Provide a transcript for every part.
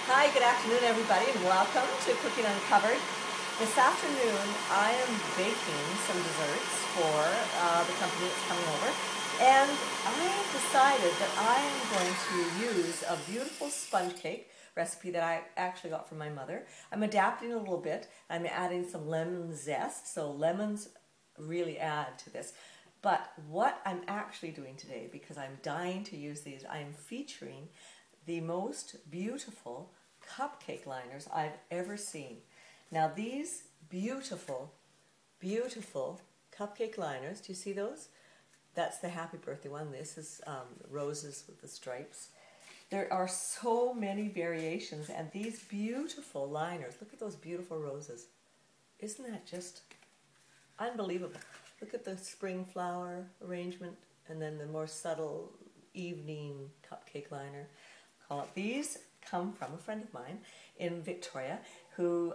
Hi, good afternoon everybody, and welcome to Cooking Uncovered. This afternoon I am baking some desserts for the company that's coming over, and I have decided that I am going to use a beautiful sponge cake recipe that I actually got from my mother. I'm adapting a little bit. I'm adding some lemon zest, so lemons really add to this. But what I'm actually doing today, because I'm dying to use these, I am featuring the most beautiful cupcake liners I've ever seen. Now these beautiful, beautiful cupcake liners, do you see those? That's the happy birthday one. This is roses with the stripes. There are so many variations, and these beautiful liners, look at those beautiful roses. Isn't that just unbelievable? Look at the spring flower arrangement, and then the more subtle evening cupcake liner. These come from a friend of mine in Victoria who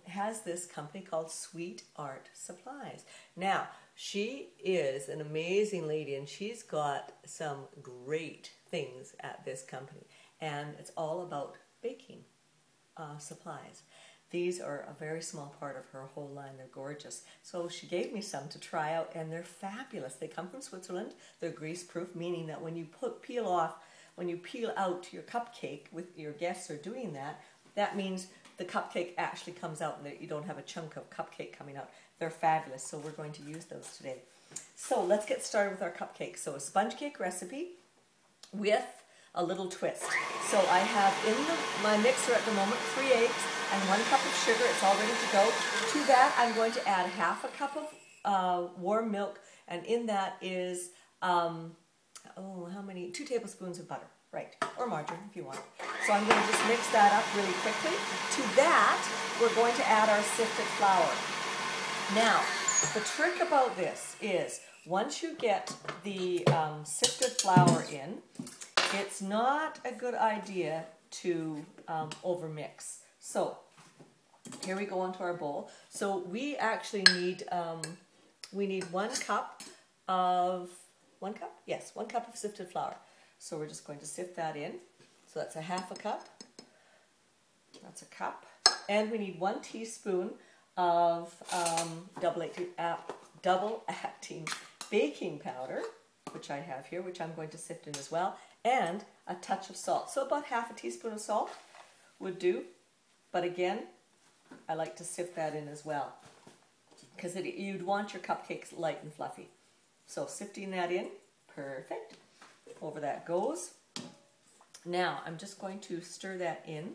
has this company called SweetArt Supplies. Now, she is an amazing lady, and she's got some great things at this company, and it's all about baking supplies. These are a very small part of her whole line. They're gorgeous. So she gave me some to try out, and they're fabulous. They come from Switzerland. They're grease-proof, meaning that when you peel out your cupcake with your guests are doing that, that means the cupcake actually comes out and that you don't have a chunk of cupcake coming out. They're fabulous, so we're going to use those today. So let's get started with our cupcakes. So a sponge cake recipe with a little twist. So I have in my mixer at the moment 3 eggs and 1 cup of sugar. It's all ready to go. To that I'm going to add half a cup of warm milk, and in that is 2 tablespoons of butter, right, or margarine if you want. So I'm going to just mix that up really quickly. To that, we're going to add our sifted flour. Now, the trick about this is once you get the sifted flour in, it's not a good idea to overmix. So here we go into our bowl. So we actually need 1 cup of 1 cup? Yes, 1 cup of sifted flour. So we're just going to sift that in. So that's a half a cup. That's a cup. And we need 1 teaspoon of double acting baking powder, which I have here, which I'm going to sift in as well, and a touch of salt. So about half a teaspoon of salt would do. But again, I like to sift that in as well, because you'd want your cupcakes light and fluffy. So sifting that in, perfect. Over that goes. Now I'm just going to stir that in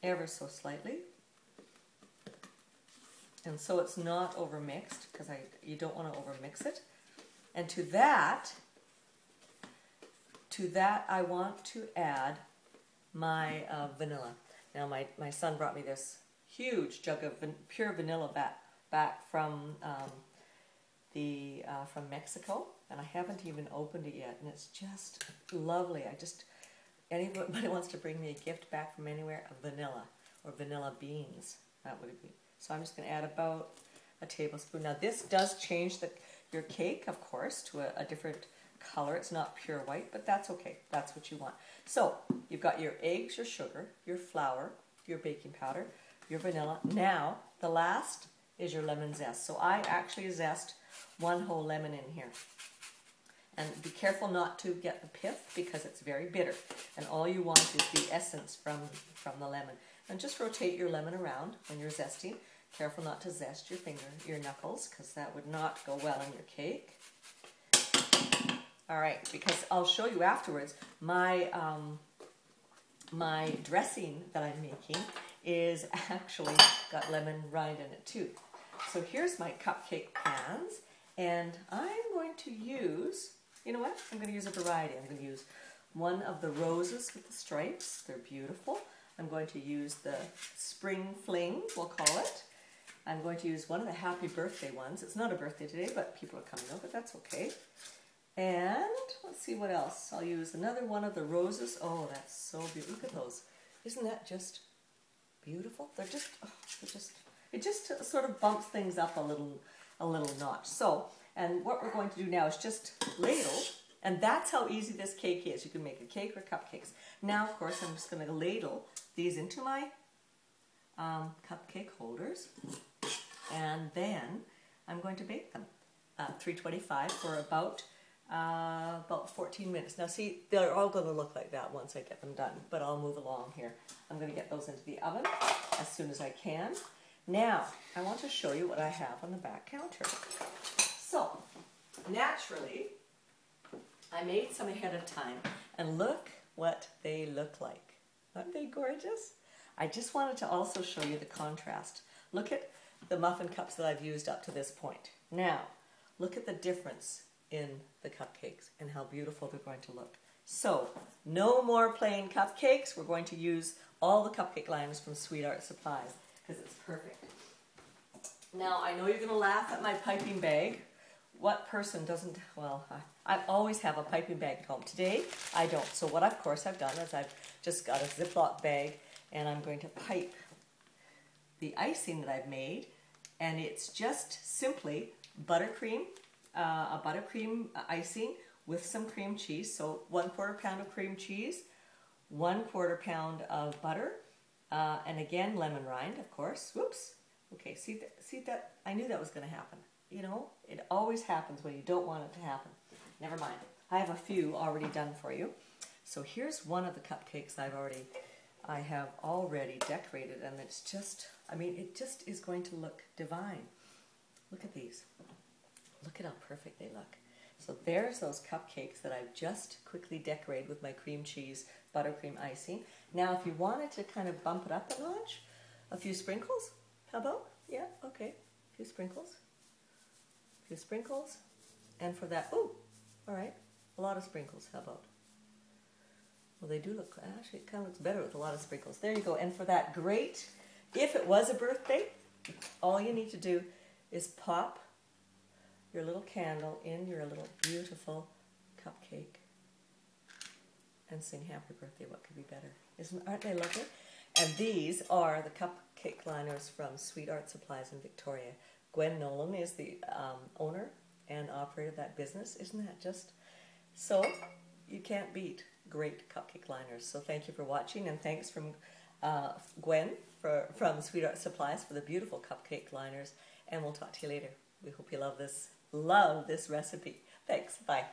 ever so slightly, and so it's not overmixed, because you don't want to overmix it. And to that I want to add my vanilla. Now my son brought me this huge jug of pure vanilla back from from Mexico, and I haven't even opened it yet, and it's just lovely. Anybody wants to bring me a gift back from anywhere, a vanilla or vanilla beans, that would be. So I'm just going to add about a tablespoon. Now this does change your cake, of course, to a different color. It's not pure white, but that's okay. That's what you want. So you've got your eggs, your sugar, your flour, your baking powder, your vanilla. Now the last is your lemon zest. So I actually zest 1 whole lemon in here. And be careful not to get the pith, because it's very bitter. And all you want is the essence from the lemon. And just rotate your lemon around when you're zesting. Careful not to zest your knuckles, because that would not go well in your cake. All right, because I'll show you afterwards, my dressing that I'm making is actually got lemon rind in it too. So here's my cupcake pans, and I'm going to use, you know what? I'm going to use a variety. I'm going to use 1 of the roses with the stripes. They're beautiful. I'm going to use the spring fling, we'll call it. I'm going to use 1 of the happy birthday ones. It's not a birthday today, but people are coming over, but that's okay. And let's see what else. I'll use another 1 of the roses. Oh, that's so beautiful. Look at those. Isn't that just beautiful? It just sort of bumps things up a little notch. So, and what we're going to do now is just ladle And that's how easy this cake is. You can make a cake or cupcakes. Now, of course, I'm just going to ladle these into my cupcake holders. And then I'm going to bake them at 325 for about 14 minutes. Now see, they're all going to look like that once I get them done, but I'll move along here. I'm going to get those into the oven as soon as I can. Now, I want to show you what I have on the back counter. So, naturally, I made some ahead of time, and look what they look like. Aren't they gorgeous? I just wanted to also show you the contrast. Look at the muffin cups that I've used up to this point. Now, look at the difference in the cupcakes and how beautiful they're going to look. So, no more plain cupcakes. We're going to use all the cupcake liners from SweetArt Supplies because it's perfect. Now, I know you're going to laugh at my piping bag. What person doesn't, well, I always have a piping bag at home. Today, I don't. So what, of course, I've done is I've just got a Ziploc bag and I'm going to pipe the icing that I've made, and it's just simply buttercream, a buttercream icing with some cream cheese. So 1/4 pound of cream cheese, 1/4 pound of butter, and again lemon rind, of course. Whoops. Okay, see that? I knew that was going to happen. You know, it always happens when you don't want it to happen. Never mind. I have a few already done for you. So here's one of the cupcakes I have already decorated, and it's just, I mean, it just is going to look divine. Look at these. Look at how perfect they look. So there's those cupcakes that I've just quickly decorated with my cream cheese buttercream icing. Now, if you wanted to kind of bump it up a notch, a few sprinkles, how about? Yeah, okay, a few sprinkles. A few sprinkles. And for that, ooh, all right, a lot of sprinkles, how about? Well, they do look, actually, it kind of looks better with a lot of sprinkles. There you go. And for that great, if it was a birthday, all you need to do is pop your little candle in your little beautiful cupcake and sing happy birthday. What could be better? Aren't they lovely? And these are the cupcake liners from SweetArt Supplies in Victoria. Gwen Nolan is the owner and operator of that business. Isn't that just so? You can't beat great cupcake liners. So thank you for watching, and thanks from Gwen from SweetArt Supplies for the beautiful cupcake liners. And we'll talk to you later. We hope you love this recipe. Thanks. Bye.